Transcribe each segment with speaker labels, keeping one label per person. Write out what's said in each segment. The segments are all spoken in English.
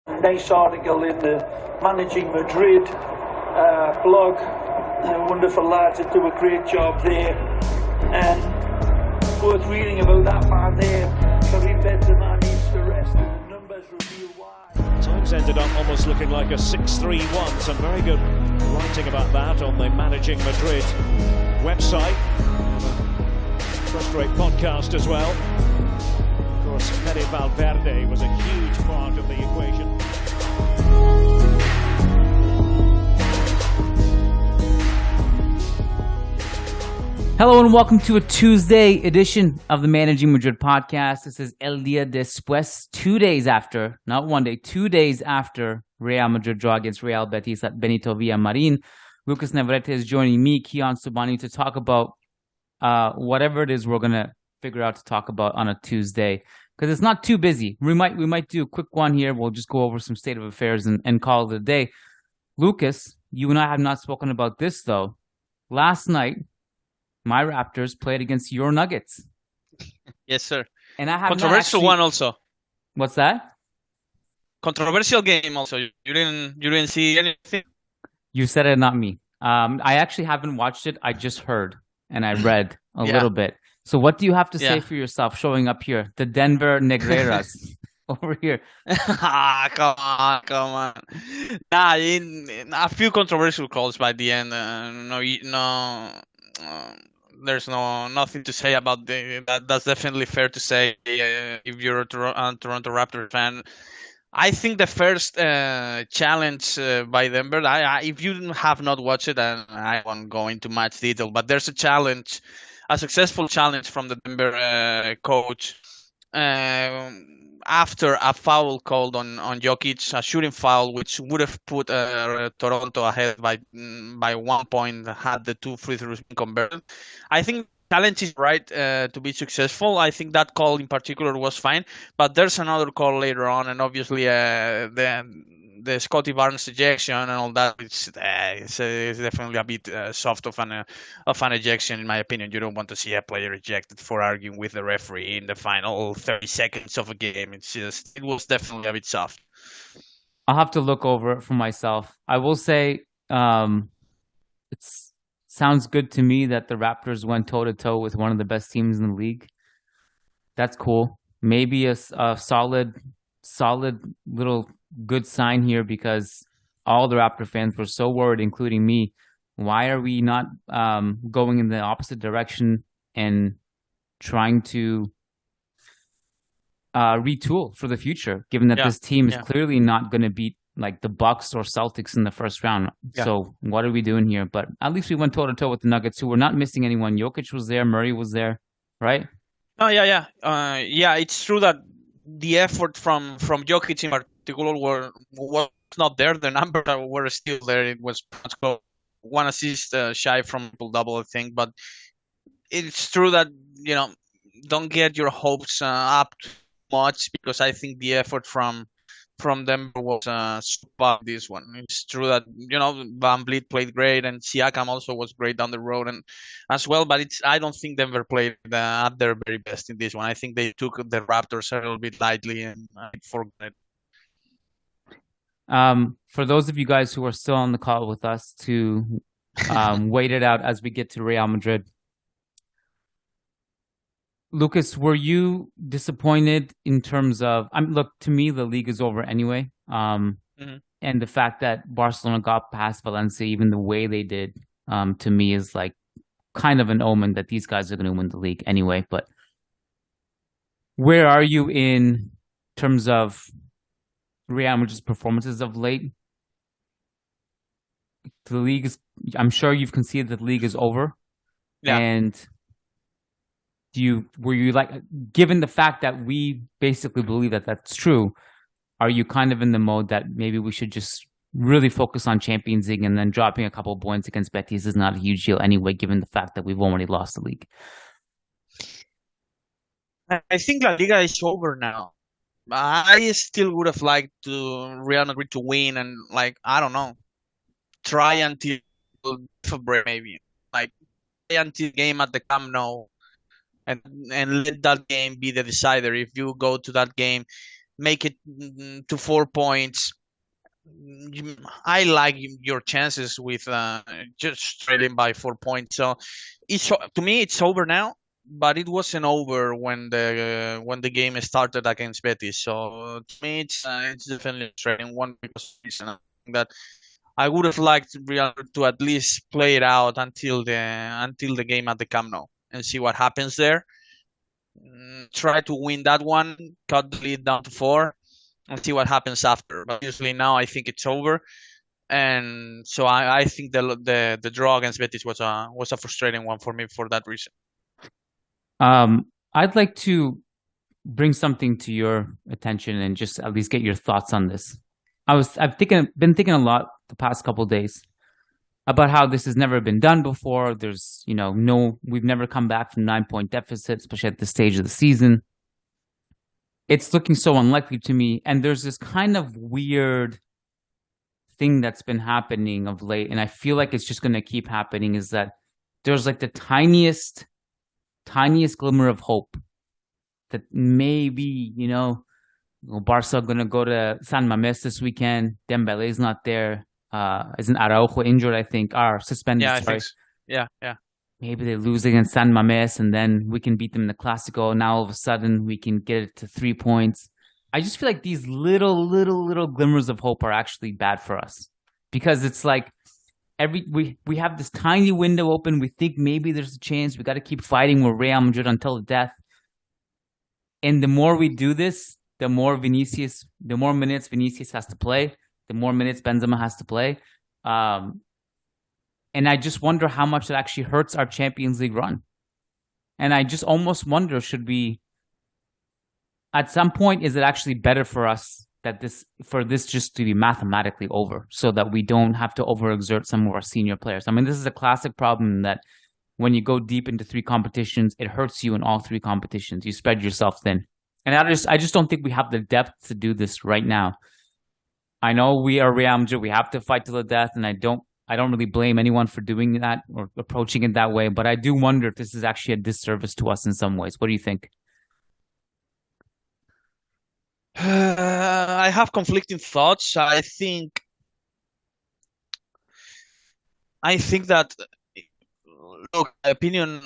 Speaker 1: Nice article in the Managing Madrid blog. Wonderful lads that do a great job there. And worth reading about that man there. Karim Benzema needs to rest, and the numbers reveal why.
Speaker 2: Times ended up almost looking like a 6-3-1. Some very good writing about that on the Managing Madrid website. First-rate podcast as well. Of course, Fede Valverde was a huge part of the equation.
Speaker 3: Hello and welcome to a Tuesday edition of the Managing Madrid Podcast. This is El Dia Después, 2 days after, not 1 day, 2 days after Real Madrid draw against Real Betis at Benito Villamarin. Lucas Navarrete is joining me, Kiyan Sobhani, to talk about whatever it is we're going to figure out to talk about on a Tuesday. Because it's not too busy. We might do a quick one here. We'll just go over some state of affairs and call it a day. Lucas, you and I have not spoken about this, though. Last night, my Raptors played against your Nuggets.
Speaker 4: Yes, sir.
Speaker 3: And I have
Speaker 4: controversial one also.
Speaker 3: What's that?
Speaker 4: Controversial game also. You didn't see anything?
Speaker 3: You said it, not me. I actually haven't watched it. I just heard and I read a little bit. So what do you have to say for yourself showing up here? The Denver Negreiras over here.
Speaker 4: Come on. Nah, a few controversial calls by the end. There's nothing to say about that. That's definitely fair to say if you're a Toronto Raptors fan. I think the first challenge by Denver, if you have not watched it, I won't go into much detail, but there's a successful challenge from the Denver coach after a foul called on Jokic, a shooting foul, which would have put Toronto ahead by 1 point had the two free throws been converted. I think challenge is right to be successful. I think that call in particular was fine, but there's another call later on, and obviously the Scotty Barnes ejection and all that, it's definitely a bit soft of an ejection, in my opinion. You don't want to see a player ejected for arguing with the referee in the final 30 seconds of a game. It was definitely a bit soft.
Speaker 3: I'll have to look over it for myself. I will say it sounds good to me that the Raptors went toe-to-toe with one of the best teams in the league. That's cool. Maybe a solid little good sign here, because all the Raptor fans were so worried, including me. Why are we not going in the opposite direction and trying to retool for the future, given that this team is clearly not going to beat like the Bucks or Celtics in the first round? So what are we doing here? But at least we went toe-to-toe with the Nuggets, who were not missing anyone. Jokic was there, Murray was there, right?
Speaker 4: Oh, yeah. It's true that the effort from Jokic in particular was not there. The numbers were still there. It was one assist shy from double, I think. But it's true that, don't get your hopes up too much, because I think the effort from them was super this one. It's true that Van Vliet played great, and Siakam also was great down the road and as well, but I don't think Denver played at their very best in this one. I think they took the Raptors a little bit lightly and forgot it.
Speaker 3: For those of you guys who are still on the call with us to wait it out as we get to Real Madrid, Lucas, were you disappointed in terms of, look, to me, the league is over anyway. And the fact that Barcelona got past Valencia, even the way they did, to me is like kind of an omen that these guys are going to win the league anyway. But where are you in terms of Real Madrid's performances of late? The league is, I'm sure you've conceded that the league is over. Yeah. And were you like, given the fact that we basically believe that that's true, are you kind of in the mode that maybe we should just really focus on Champions League, and then dropping a couple points against Betis is not a huge deal anyway, given the fact that we've already lost the league?
Speaker 4: I think La Liga is over now. I still would have liked Real Madrid to win and, I don't know, try until February maybe. Play until game at the Camp Nou and let that game be the decider. If you go to that game make it to 4 points. I like your chances with just trailing by 4 points. So to me it's over now, but it wasn't over when the game started against Betis. So to me it's definitely trailing one because reason. I think that I would have liked Real to at least play it out until the game at the Camp Nou and see what happens there. Try to win that one, cut the lead down to 4, and see what happens after. But obviously now I think it's over, and so I think the draw against Betis was a frustrating one for me for that reason.
Speaker 3: I'd like to bring something to your attention and just at least get your thoughts on this. I've been thinking a lot the past couple of days about how this has never been done before. There's, we've never come back from 9-point deficit, especially at this stage of the season. It's looking so unlikely to me. And there's this kind of weird thing that's been happening of late, and I feel like it's just going to keep happening, is that there's like the tiniest glimmer of hope that maybe, Barca going to go to San Mamés this weekend. Dembele's not there. Isn't Araujo injured, I think? Or suspended,
Speaker 4: Yeah, I
Speaker 3: sorry.
Speaker 4: think so. Yeah.
Speaker 3: Maybe they lose against San Mamés and then we can beat them in the Clásico. Now all of a sudden we can get it to 3 points. I just feel like these little glimmers of hope are actually bad for us, because it's like we have this tiny window open. We think maybe there's a chance. We got to keep fighting with Real Madrid until the death. And the more we do this, the more minutes Vinicius has to play, the more minutes Benzema has to play. And I just wonder how much it actually hurts our Champions League run. And I just almost wonder, at some point, is it actually better for us for this just to be mathematically over, so that we don't have to overexert some of our senior players? I mean, this is a classic problem that when you go deep into 3 competitions, it hurts you in all 3 competitions. You spread yourself thin. And I just don't think we have the depth to do this right now. I know we are Real Madrid. We have to fight to the death, and I don't really blame anyone for doing that or approaching it that way. But I do wonder if this is actually a disservice to us in some ways. What do you think?
Speaker 4: I have conflicting thoughts. I think that, look, my opinion,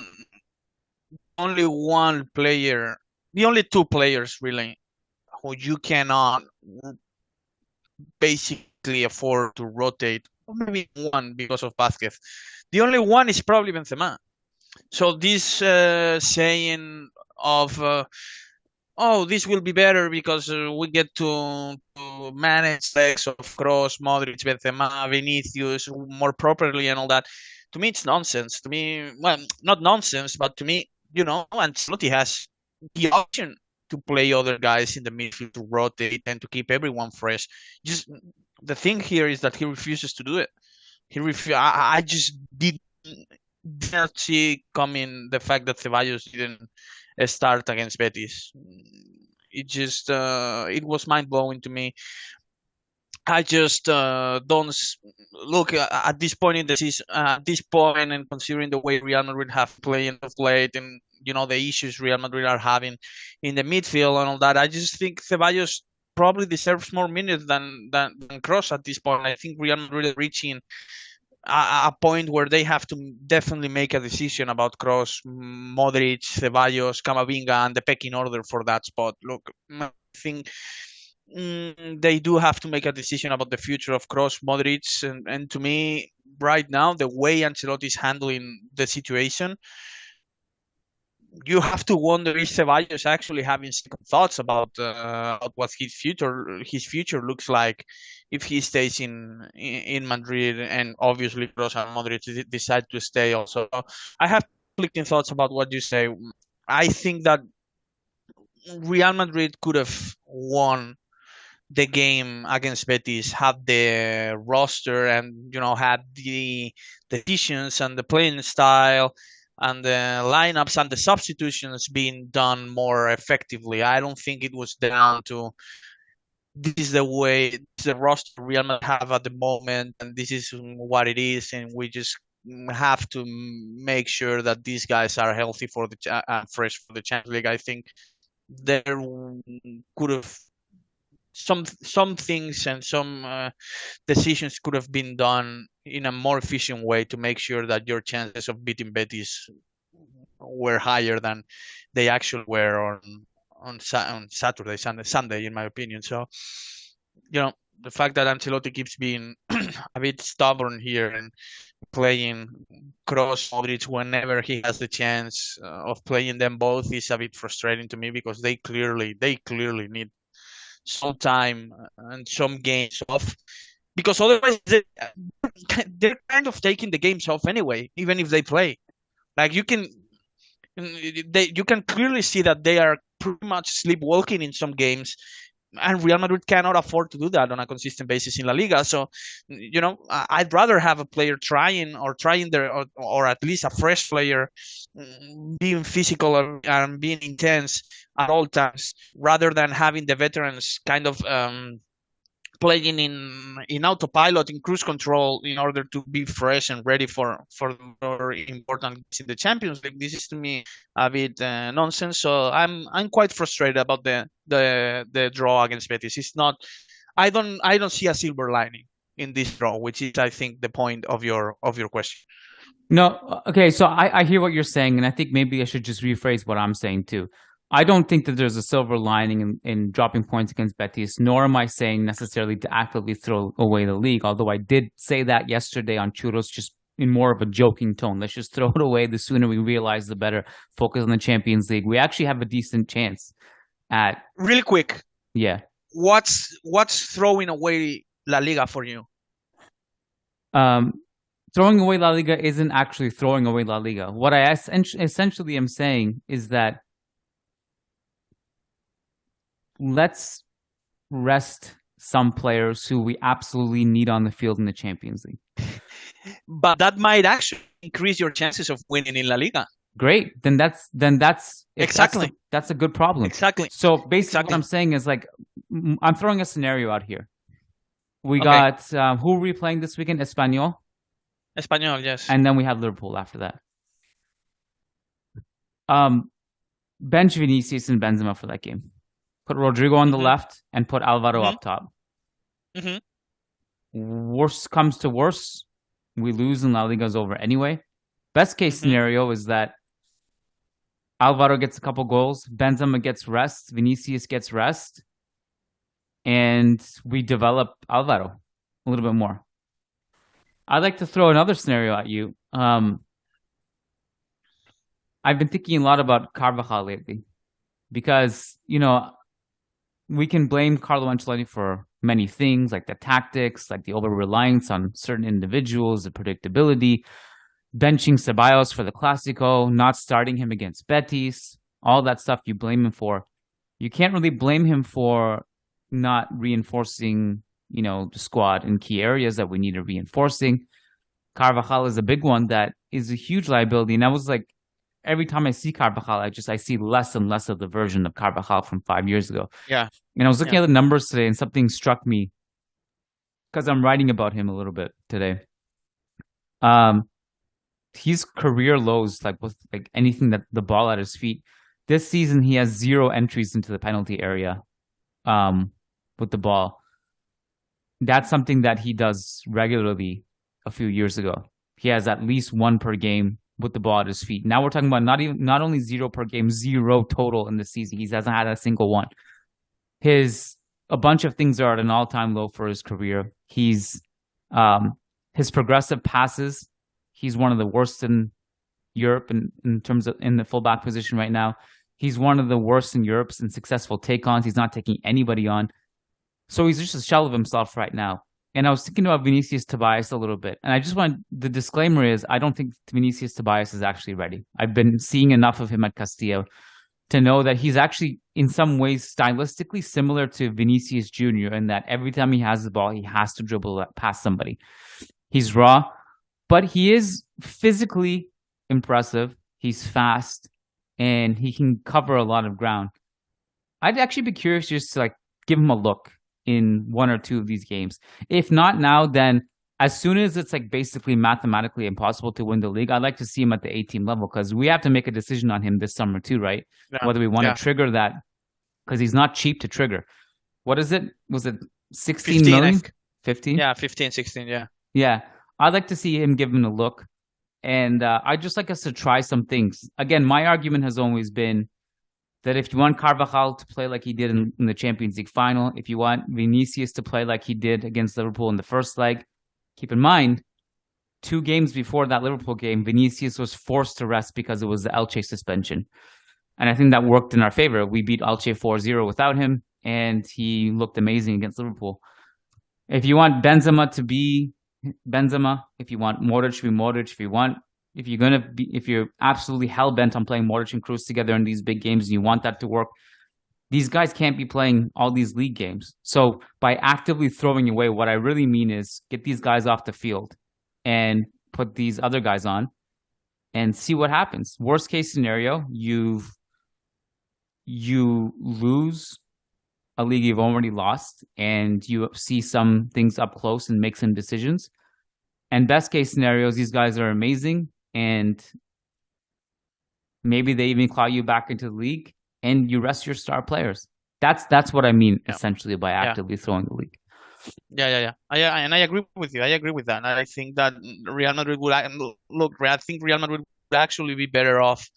Speaker 4: only the only 2 players really who you cannot basically afford to rotate, or maybe one because of Vázquez. The only one is probably Benzema. So this saying of this will be better because we get to manage legs of Kroos, Modric, Benzema, Vinicius more properly and all that. To me, it's nonsense. To me, well, not nonsense, but to me, Ancelotti has the option to play other guys in the midfield, to rotate and to keep everyone fresh. Just the thing here is that he refuses to do it. I just did not see coming the fact that Ceballos didn't start against Betis. It was mind blowing to me. I just don't look at this point in the season. At this point, and considering the way Real Madrid have played of late, and the issues Real Madrid are having in the midfield and all that, I just think Ceballos probably deserves more minutes than Kroos at this point. I think Real Madrid is reaching a point where they have to definitely make a decision about Kroos, Modric, Ceballos, Camavinga, and the pecking order for that spot. Look, I think they do have to make a decision about the future of Kroos, Modric, and to me, right now, the way Ancelotti is handling the situation, you have to wonder if Ceballos is actually having second thoughts about what his future looks like if he stays in Madrid, and obviously Kroos and Modric decide to stay also. I have conflicting thoughts about what you say. I think that Real Madrid could have won the game against Betis, had the roster and had the decisions and the playing style and the lineups and the substitutions being done more effectively. I don't think it was down to this is the roster Real Madrid have at the moment, and this is what it is, and we just have to make sure that these guys are healthy for fresh for the Champions League. I think there could have some things and some decisions could have been done in a more efficient way to make sure that your chances of beating Betis were higher than they actually were on Saturday, Sunday, in my opinion. So, the fact that Ancelotti keeps being a bit stubborn here and playing Kroos, Modric whenever he has the chance of playing them both is a bit frustrating to me, because they clearly need some time and some games off, because otherwise they're kind of taking the games off anyway, even if they play. Like you can clearly see that they are pretty much sleepwalking in some games, and Real Madrid cannot afford to do that on a consistent basis in La Liga. So, I'd rather have a player trying or at least a fresh player being physical and being intense at all times, rather than having the veterans kind of playing in autopilot, in cruise control, in order to be fresh and ready for more important games in the Champions League. This is, to me, a bit nonsense. So I'm quite frustrated about the draw against Betis. It's not. I don't see a silver lining in this draw, which is, I think, the point of your question.
Speaker 3: No, okay. So I hear what you're saying, and I think maybe I should just rephrase what I'm saying too. I don't think that there's a silver lining in dropping points against Betis, nor am I saying necessarily to actively throw away the league, although I did say that yesterday on Churros, just in more of a joking tone. Let's just throw it away. The sooner we realize, the better. Focus on the Champions League. We actually have a decent chance at...
Speaker 4: Really quick.
Speaker 3: Yeah.
Speaker 4: What's throwing away La Liga for you?
Speaker 3: Throwing away La Liga isn't actually throwing away La Liga. What I essentially am saying is that let's rest some players who we absolutely need on the field in the Champions League.
Speaker 4: But that might actually increase your chances of winning in La Liga.
Speaker 3: Great. Then that's
Speaker 4: exactly.
Speaker 3: That's a good problem.
Speaker 4: Exactly.
Speaker 3: So basically what I'm saying is, like, I'm throwing a scenario out here. We got who are we playing this weekend? Espanyol?
Speaker 4: Espanyol, yes.
Speaker 3: And then we have Liverpool after that. Bench Vinicius and Benzema for that game. Put Rodrigo on the left and put Alvaro up top. Worst comes to worst, we lose and La Liga's over anyway. Best case scenario is that Alvaro gets a couple goals, Benzema gets rest, Vinicius gets rest, and we develop Alvaro a little bit more. I'd like to throw another scenario at you. I've been thinking a lot about Carvajal lately because, we can blame Carlo Ancelotti for many things, like the tactics, like the over-reliance on certain individuals, the predictability, benching Ceballos for the Clásico, not starting him against Betis, all that stuff you blame him for. You can't really blame him for not reinforcing, the squad in key areas that we needed reinforcing. Carvajal is a big one that is a huge liability. And I was like, every time I see Carvajal, I see less and less of the version of Carvajal from 5 years ago.
Speaker 4: Yeah.
Speaker 3: And I was looking at the numbers today, and something struck me because I'm writing about him a little bit today. His career lows, with anything that the ball at his feet. This season, he has 0 entries into the penalty area with the ball. That's something that he does regularly a few years ago. He has at least 1 per game with the ball at his feet. Now we're talking about not only 0 per game, 0 total in the season. He hasn't had a single one. A bunch of things are at an all-time low for his career. His progressive passes, he's one of the worst in Europe in terms of in the fullback position right now. He's one of the worst in Europe in successful take-ons. He's not taking anybody on. So he's just a shell of himself right now. And I was thinking about Vinicius Tobias a little bit. And I just the disclaimer is, I don't think Vinicius Tobias is actually ready. I've been seeing enough of him at Castilla to know that he's actually, in some ways, stylistically similar to Vinicius Jr. in that every time he has the ball, he has to dribble past somebody. He's raw, but he is physically impressive. He's fast, and he can cover a lot of ground. I'd actually be curious just to give him a look in 1 or 2 of these games. If not now, then as soon as it's basically mathematically impossible to win the league, I'd like to see him at the A-team level, because we have to make a decision on him this summer too, right? Yeah. Whether we want to trigger that, because he's not cheap to trigger. what is it? Was it 16
Speaker 4: 15,
Speaker 3: million? 15?
Speaker 4: Yeah, 15, 16, yeah.
Speaker 3: Yeah. I'd like to see him give him a look. And I'd just like us to try some things. Again, my argument has always been that if you want Carvajal to play like he did in the Champions League final, if you want Vinicius to play like he did against Liverpool in the first leg, keep in mind, 2 games before that Liverpool game, Vinicius was forced to rest because it was the Elche suspension. And I think that worked in our favor. We beat Elche 4-0 without him, and he looked amazing against Liverpool. If you want Benzema to be Benzema, if you want Modric to be Modric, if you're absolutely hell bent on playing Modric and Kroos together in these big games and you want that to work, these guys can't be playing all these league games. So by actively throwing away, what I really mean is get these guys off the field and put these other guys on and see what happens. Worst case scenario, you lose a league you've already lost and you see some things up close and make some decisions. And best case scenarios, these guys are amazing and maybe they even claw you back into the league and you rest your star players. That's what I mean essentially by actively throwing the league.
Speaker 4: Yeah. And I agree with you. I agree with that. And I think that Real Madrid would look. I think Real Madrid would actually be better off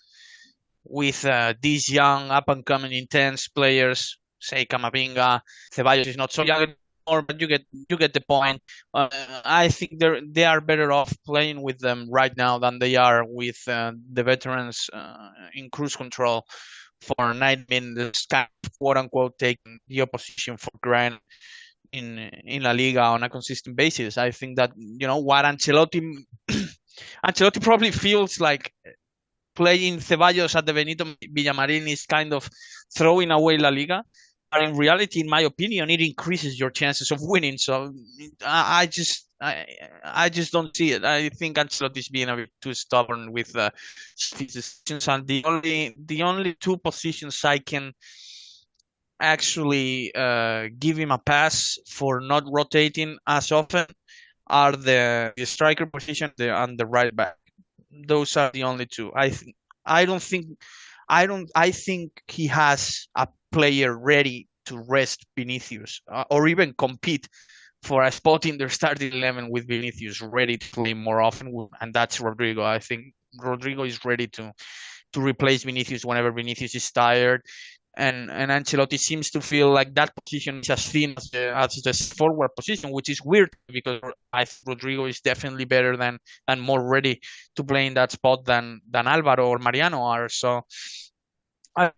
Speaker 4: with these young, up and coming, intense players. Say Camavinga, Ceballos is not so young anymore, but you get the point. I think they are better off playing with them right now than they are with the veterans in cruise control for 9 minutes, kind of, quote unquote, taking the opposition for granted in La Liga on a consistent basis. I think that what Ancelotti probably feels like playing Ceballos at the Benito Villamarín is kind of throwing away La Liga. But in reality, in my opinion, it increases your chances of winning. So I just don't see it. I think Ancelotti is being a bit too stubborn with his decisions. And the only 2 positions I can actually give him a pass for not rotating as often are the striker position and the right back. Those are the only 2. I think he has a player ready to rest Vinicius or even compete for a spot in their starting 11 with Vinicius ready to play more often, and that's Rodrigo. I think Rodrigo is ready to replace Vinicius whenever Vinicius is tired. And Ancelotti seems to feel like that position is as thin as the forward position, which is weird because I think Rodrigo is definitely better than and more ready to play in that spot than Alvaro or Mariano are. So I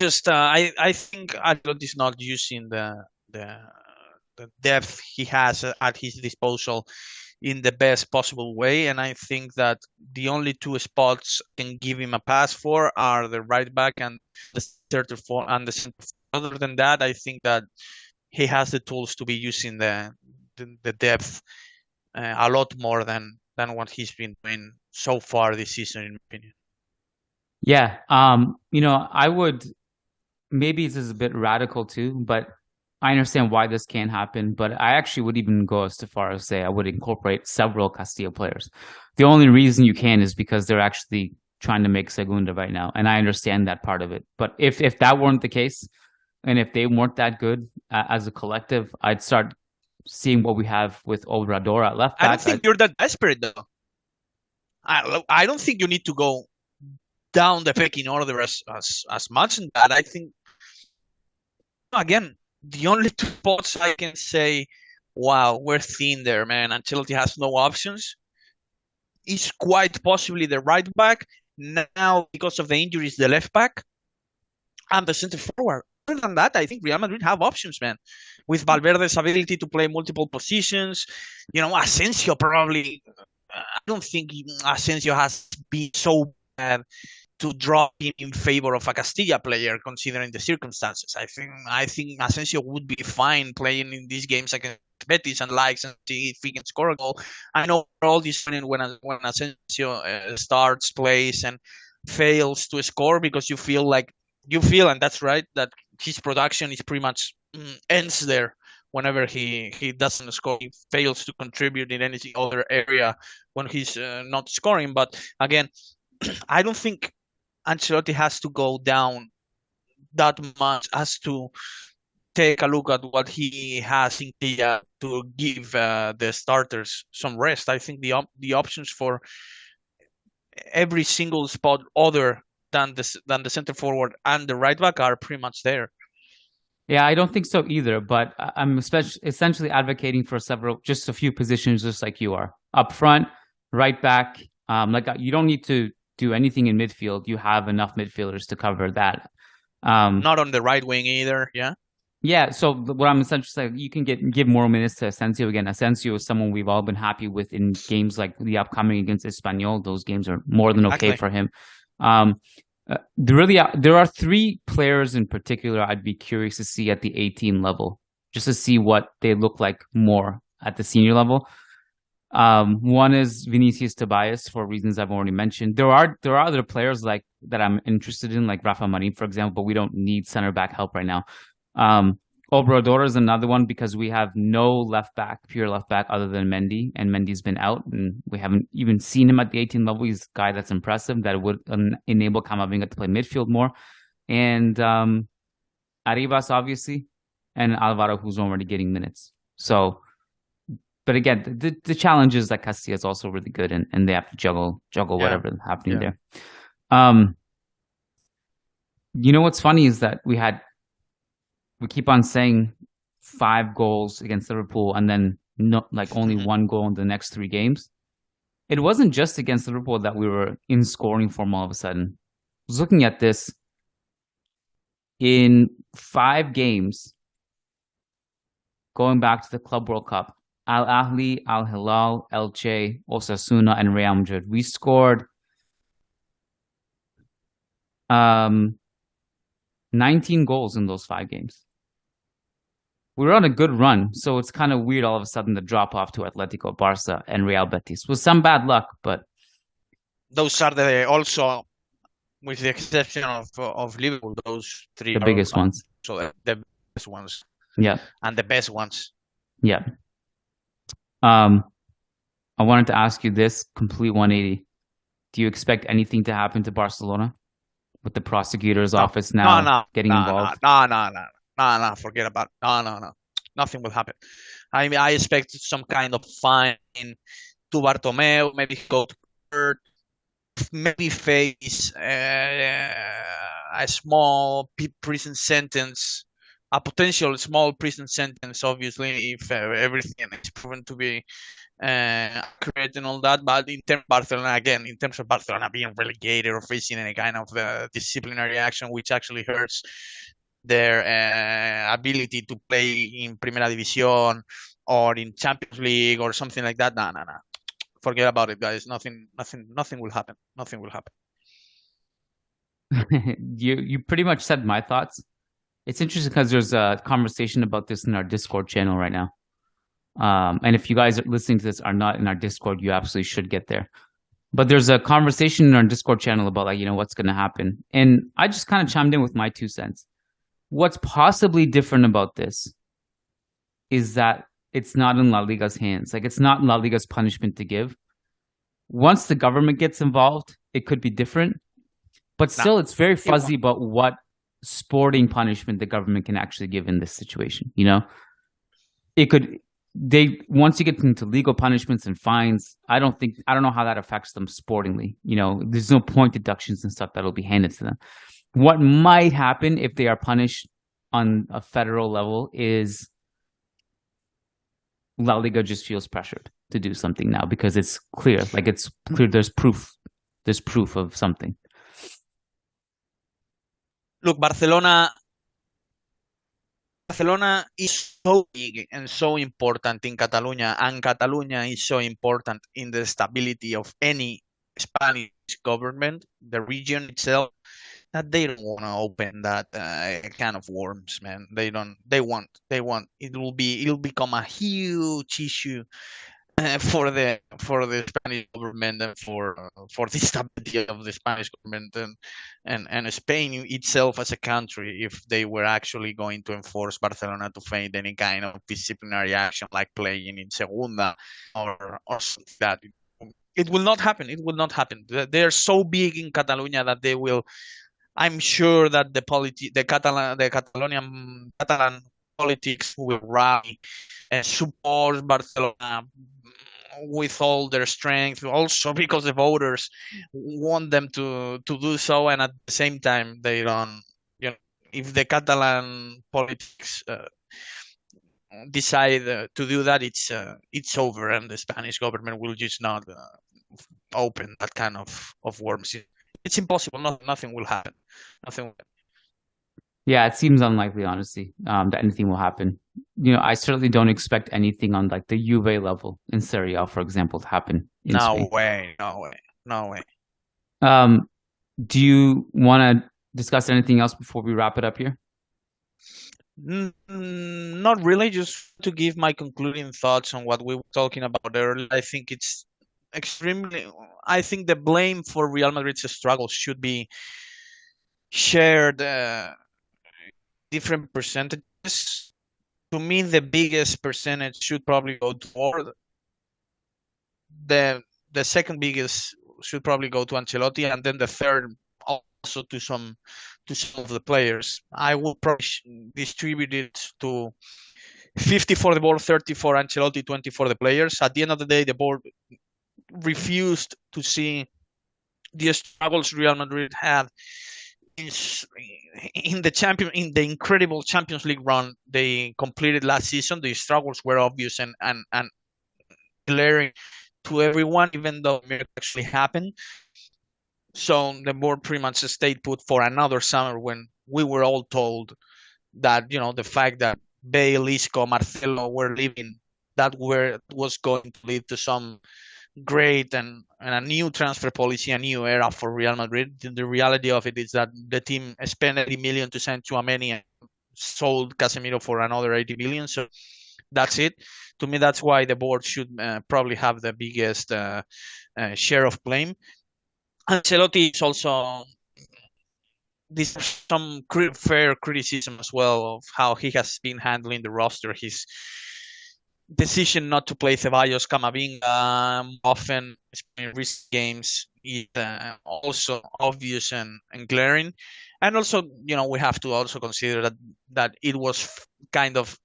Speaker 4: think Ancelotti is not using the depth he has at his disposal in the best possible way, and I think that the only 2 spots I can give him a pass for are the right back and the center forward and the center. Other than that, I think that he has the tools to be using the depth a lot more than what he's been doing so far this season, in my opinion.
Speaker 3: Yeah, I would, maybe this is a bit radical too, but I understand why this can't happen, but I actually would even go as far as say I would incorporate several Castilla players. The only reason you can is because they're actually trying to make Segunda right now, and I understand that part of it. But if that weren't the case, and if they weren't that good as a collective, I'd start seeing what we have with Obrador at left back.
Speaker 4: I don't think you're that desperate, though. I don't think you need to go down the pecking order as much in that. I think, again, the only 2 spots I can say, wow, we're thin there, man. Ancelotti has no options. Is quite possibly the right back. Now, because of the injuries, the left back and the center forward. Other than that, I think Real Madrid have options, man. With Valverde's ability to play multiple positions, Asensio probably. I don't think Asensio has been so bad to drop him in favor of a Castilla player, considering the circumstances. I think Asensio would be fine playing in these games against Betis and likes and see if he can score a goal. I know all this when Asensio starts, plays, and fails to score because you feel, and that's right, that his production is pretty much ends there. Whenever he doesn't score, he fails to contribute in any other area when he's not scoring. But again, I don't think Ancelotti has to go down that much as to take a look at what he has in Castilla to give the starters some rest. I think the options for every single spot other than the center forward and the right back are pretty much there.
Speaker 3: Yeah, I don't think so either, but I'm essentially advocating for just a few positions, just like you are. Up front, right back, you don't need to do anything in midfield. You have enough midfielders to cover that.
Speaker 4: Not on the right wing either, yeah?
Speaker 3: Yeah, so what I'm essentially saying, you can give more minutes to Asensio again. Asensio is someone we've all been happy with in games like the upcoming against Espanyol. Those games are more than okay for him. There are three players in particular I'd be curious to see at the 18 level, just to see what they look like more at the senior level. One is Vinicius Tobias for reasons I've already mentioned. There are other players like that I'm interested in, like Rafa Marin, for example, but we don't need center back help right now. Obrador is another one because we have no pure left back other than Mendy, and Mendy's been out, and we haven't even seen him at the 18 level. He's a guy that's impressive that would enable Camavinga to play midfield more, and Arribas obviously, and Alvaro, who's already getting minutes. So, but again, the challenge is that Castilla is also really good, and they have to juggle whatever's happening there. You know what's funny is that we keep on saying 5 goals against Liverpool and then only 1 goal in the next 3 games. It wasn't just against Liverpool that we were in scoring form all of a sudden. I was looking at this. In 5 games, going back to the Club World Cup, Al Ahly, Al Hilal, Elche, Osasuna, and Real Madrid, we scored 19 goals in those 5 games. We were on a good run, so it's kind of weird all of a sudden to drop off to Atletico, Barca, and Real Betis. With some bad luck, but
Speaker 4: those are also, with the exception of Liverpool, those 3
Speaker 3: the biggest ones.
Speaker 4: So the biggest ones,
Speaker 3: yeah,
Speaker 4: and the best ones,
Speaker 3: yeah. I wanted to ask you this complete 180. Do you expect anything to happen to Barcelona with the prosecutor's office now getting involved?
Speaker 4: No, forget about it. No. Nothing will happen. I mean, I expect some kind of fine to Bartomeu, maybe go to court, maybe face a small prison sentence, a potential small prison sentence, obviously, if everything is proven to be accurate and all that. But in terms of Barcelona being relegated or facing any kind of disciplinary action, which actually hurts their ability to play in Primera División or in Champions League or something like that. No. Forget about it, guys. Nothing will happen. Nothing will happen.
Speaker 3: You pretty much said my thoughts. It's interesting because there's a conversation about this in our Discord channel right now. And if you guys are listening to this are not in our Discord, you absolutely should get there. But there's a conversation in our Discord channel about what's going to happen. And I just kind of chimed in with my 2 cents. What's possibly different about this is that it's not in La Liga's hands. It's not La Liga's punishment to give. Once the government gets involved, it could be different. But still, it's very fuzzy about what sporting punishment the government can actually give in this situation. Once you get into legal punishments and fines, I don't know how that affects them sportingly. There's no point deductions and stuff that'll be handed to them. What might happen if they are punished on a federal level is La Liga just feels pressured to do something now because it's clear. It's clear there's proof. There's proof of something.
Speaker 4: Look, Barcelona is so big and so important in Catalonia, and Catalonia is so important in the stability of any Spanish government, the region itself, that they don't want to open that can of worms, man. They want. It'll become a huge issue for the Spanish government and for the stability of the Spanish government and Spain itself as a country if they were actually going to enforce Barcelona to face any kind of disciplinary action like playing in Segunda or something like that. It will not happen. It will not happen. They are so big in Catalonia that they will. I'm sure that the Catalan politics will rally and support Barcelona with all their strength, also because the voters want them to do so, and at the same time they don't. If the Catalan politics decide to do that, it's over, and the Spanish government will just not open that kind of worms. It's impossible. Nothing will happen. Nothing.
Speaker 3: Yeah, it seems unlikely, honestly, that anything will happen. I certainly don't expect anything on like the Juve level in Serie A, for example, to happen in Spain.
Speaker 4: No way.
Speaker 3: Do you want to discuss anything else before we wrap it up here?
Speaker 4: Not really. Just to give my concluding thoughts on what we were talking about earlier. I think it's extremely. I think the blame for Real Madrid's struggles should be shared different percentages. To me, the biggest percentage should probably go toward the second biggest should probably go to Ancelotti, and then the third also to some of the players. I will probably distribute it to 50 for the board, 30 for Ancelotti, 20 for the players. At the end of the day, the board refused to see the struggles Real Madrid had in the incredible Champions League run they completed last season. The struggles were obvious and glaring to everyone, even though it actually happened. So the board pretty much stayed put for another summer when we were all told that, the fact that Bale, Isco, Marcelo were leaving, that was going to lead to some great and a new transfer policy, a new era for Real Madrid. The reality of it is that the team spent 80 million to send Tchouaméni and sold Casemiro for another 80 million. So that's it. To me, that's why the board should probably have the biggest share of blame. Ancelotti is also deserves some fair criticism as well of how he has been handling the roster. His decision not to play Ceballos, Camavinga often in recent games is also obvious and glaring. And also, we have to also consider that it was kind of,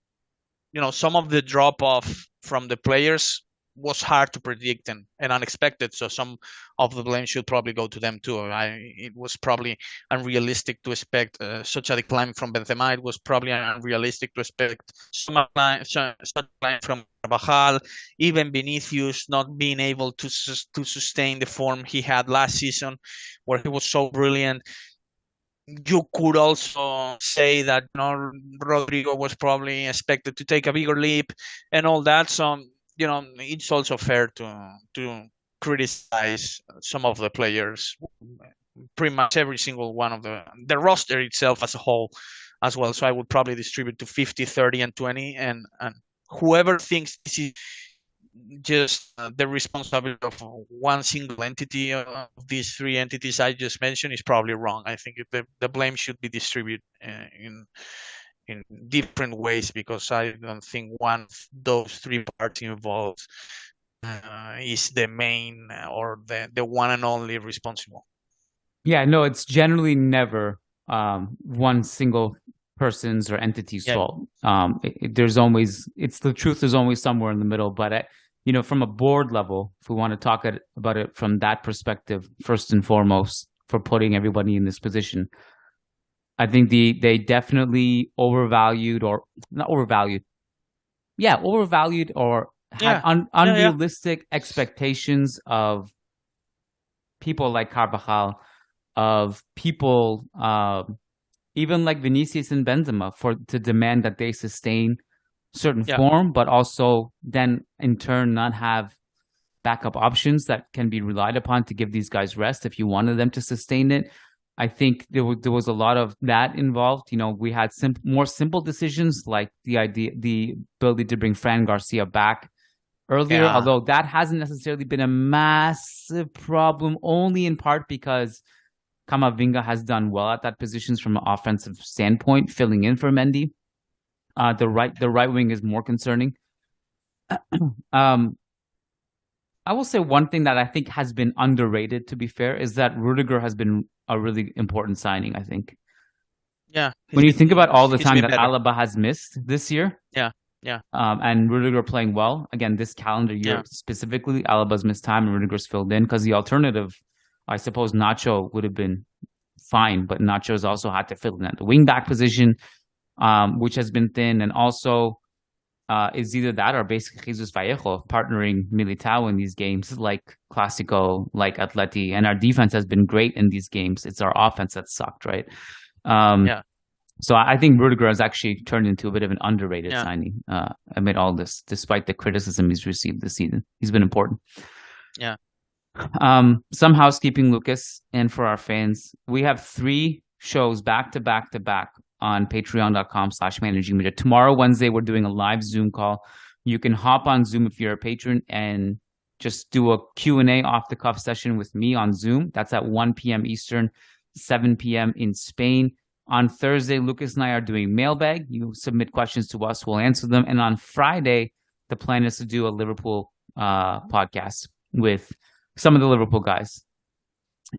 Speaker 4: some of the drop off from the players was hard to predict and unexpected. So some of the blame should probably go to them too. It was probably unrealistic to expect such a decline from Benzema. It was probably unrealistic to expect such a decline from Carvajal. Even Vinicius not being able to sustain the form he had last season, where he was so brilliant. You could also say that Rodrigo was probably expected to take a bigger leap and all that. So it's also fair to criticize some of the players, pretty much every single one of the roster itself as a whole as well. So I would probably distribute to 50, 30, and 20, and whoever thinks this is just the responsibility of one single entity of these three entities I just mentioned is probably wrong. I think the blame should be distributed in different ways, because I don't think one of those three parts involved is the main or the one and only responsible.
Speaker 3: Yeah, no, it's generally never one single person's or entity's fault. There's always, the truth is always somewhere in the middle. But from a board level, if we want to talk about it from that perspective, first and foremost, for putting everybody in this position, I think they definitely overvalued or had unrealistic expectations of people like Carvajal, of people even like Vinicius and Benzema, to demand that they sustain certain form, but also then in turn not have backup options that can be relied upon to give these guys rest if you wanted them to sustain it. I think there was a lot of that involved. We had more simple decisions like the ability to bring Fran Garcia back earlier, although that hasn't necessarily been a massive problem, only in part because Camavinga has done well at that position from an offensive standpoint, filling in for Mendy. The right wing is more concerning. I will say one thing that I think has been underrated, to be fair, is that Rudiger has been a really important signing, I think.
Speaker 4: Yeah.
Speaker 3: When you think about all the
Speaker 4: he's
Speaker 3: time
Speaker 4: been
Speaker 3: that
Speaker 4: better.
Speaker 3: Alaba has missed this year,
Speaker 4: Yeah.
Speaker 3: and Rudiger playing well, again, this calendar year
Speaker 4: Yeah.
Speaker 3: specifically, Alaba's missed time and Rudiger's filled in because the alternative, I suppose Nacho would have been fine, but Nacho's also had to fill in at the wing back position, which has been thin, and also is either that or basically Jesus Vallejo partnering Militao in these games, like Clásico, like Atleti, and our defense has been great in these games. It's our offense that sucked, right?
Speaker 4: Yeah.
Speaker 3: So I think Rudiger has actually turned into a bit of an underrated
Speaker 4: Yeah.
Speaker 3: signing amid all this, despite the criticism he's received this season. He's been important.
Speaker 4: Yeah.
Speaker 3: Some housekeeping, Lucas, and for our fans, we have 3 shows back to back to back on patreon.com/Managing Madrid. Tomorrow, Wednesday, we're doing a live Zoom call. You can hop on Zoom if you're a patron and just do a Q&A off the cuff session with me on Zoom. That's at 1 p.m. Eastern, 7 p.m. in Spain. On Thursday, Lucas and I are doing mailbag. You submit questions to us, we'll answer them. And on Friday, the plan is to do a Liverpool podcast with some of the Liverpool guys.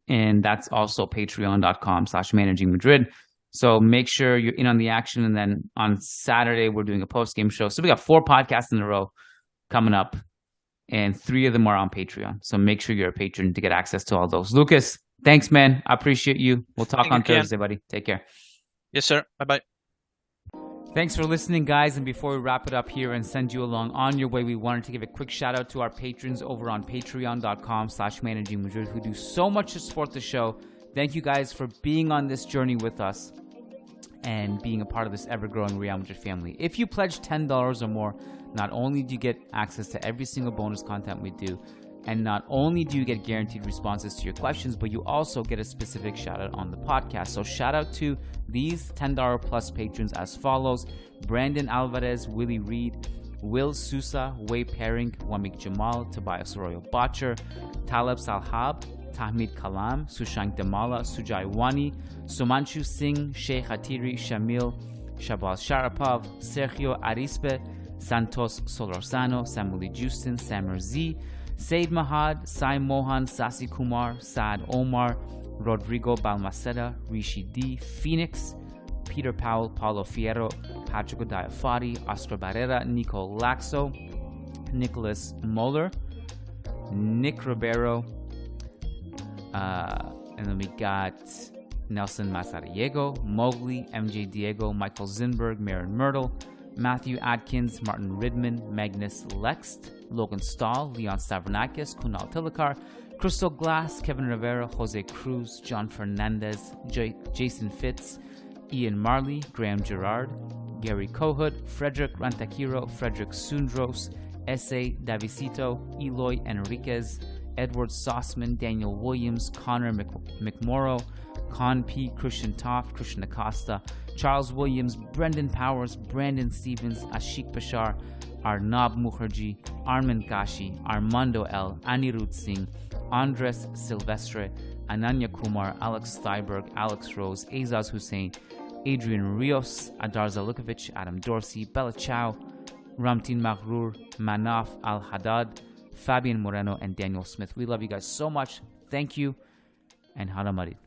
Speaker 3: And that's also patreon.com/Managing Madrid. So make sure you're in on the action. And then on Saturday, we're doing a post-game show. So we got 4 podcasts in a row coming up. And 3 of them are on Patreon. So make sure you're a patron to get access to all those. Lucas, thanks, man. I appreciate you. We'll talk on Thursday, buddy. Take care.
Speaker 4: Yes, sir. Bye-bye.
Speaker 3: Thanks for listening, guys. And before we wrap it up here and send you along on your way, we wanted to give a quick shout out to our patrons over on patreon.com/Managing Madrid who do so much to support the show. Thank you guys for being on this journey with us and being a part of this ever-growing Real Madrid family. If you pledge $10 or more, not only do you get access to every single bonus content we do, and not only do you get guaranteed responses to your questions, but you also get a specific shout out on the podcast. So shout out to these $10 plus patrons as follows: Brandon Alvarez, Willie Reed, Will Sousa, Way Paring, Wamik Jamal, Tobias Royal Botcher, Taleb Salhab, Tahmid Kalam, Sushank Damala, Sujai Wani, Sumanshu Singh, Sheikh Hatiri, Shamil, Shabaz Sharapov, Sergio Arispe, Santos Solorzano, Samuli Justin, Samer Z, Said Mahad, Sai Mohan, Sasi Kumar, Saad Omar, Rodrigo Balmaceda, Rishi D, Phoenix, Peter Powell, Paulo Fierro, Patrick Diafati, Oscar Barrera, Nico Laxo, Nicholas Moeller, Nick Ribeiro, and then we got Nelson Mazariego, Mowgli, MJ Diego, Michael Zinberg, Marin Myrtle, Matthew Adkins, Martin Ridman, Magnus Lext, Logan Stahl, Leon Stavronakis, Kunal Tilakar, Crystal Glass, Kevin Rivera, Jose Cruz, John Fernandez, Jason Fitz, Ian Marley, Graham Gerard, Gary Kohut, Frederick Rantakiro, Frederick Sundros, S.A. Davisito, Eloy Enriquez, Edward Sossman, Daniel Williams, Connor McMorrow, Con P, Christian Toft, Christian Acosta, Charles Williams, Brendan Powers, Brandon Stevens, Ashik Bashar, Arnab Mukherjee, Armin Kashi, Armando L, Anirudh Singh, Andres Silvestre, Ananya Kumar, Alex Steiberg, Alex Rose, Azaz Hussein, Adrian Rios, Adar Zalukovic, Adam Dorsey, Bella Chow, Ramtin Maghrur, Manaf Al-Haddad, Fabian Moreno, and Daniel Smith. We love you guys so much. Thank you, and Hala Marid.